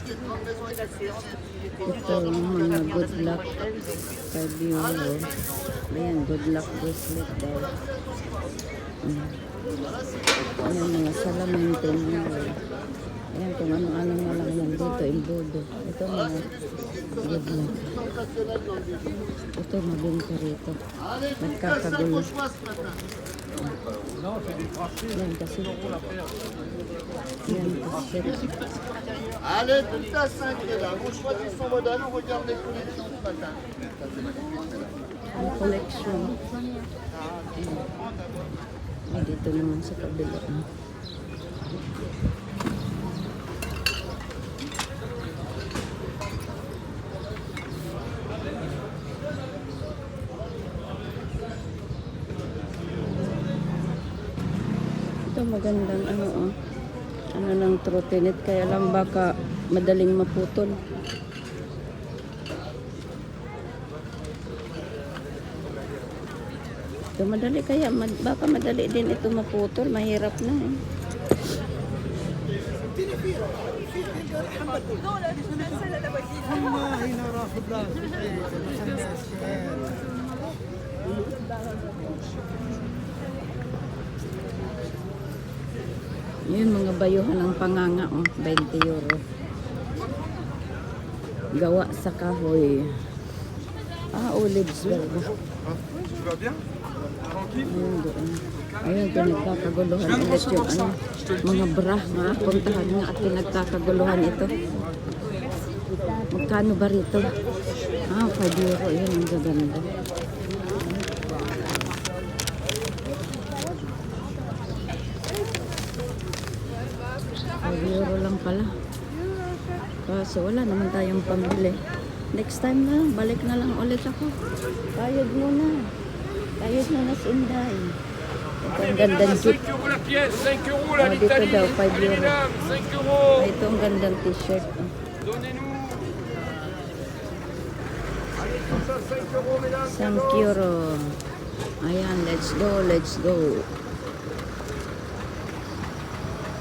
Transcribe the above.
Ito mga good luck 5 euro. Ayan, good luck bracelet daw. Ayan, mga salamin tinawal. Ayan, kung ano-ano na lang yan dito, imbudo. Ito mga good luck. Ito mabinta rito. Nagkakagulo. Yan kasi. Yan kasi. Allez, tout à 5 est là. Vous choisissez son modèle, on regarde les collections ce matin. Ang collection. Ay, dito naman sa kabila. Ito magandang ano ng trotinet, kaya lang baka madaling maputol. Ito madali kaya, baka madali din ito maputol, mahirap na eh. Yun, mga bayuhan ng panganga, 20 euro. Gawa sa kahoy. Olives ba? Ayun doon. Ayun, pinagkakaguluhan ulit yung mga bra nga. Puntahan nga at pinagkakaguluhan ito. Magkano ba rito? 5 euro. Ayun, ang gaganda. Euro lang pala. Kaso wala naman tayong pambili. Next time na, balik na lang ulit ako. Kayod muna. Kayod na na Inday. Ito ang gandang jeep. Dito daw, 5 euro. Ito ang gandang t-shirt. 5 euro. Ayan, let's go, let's go.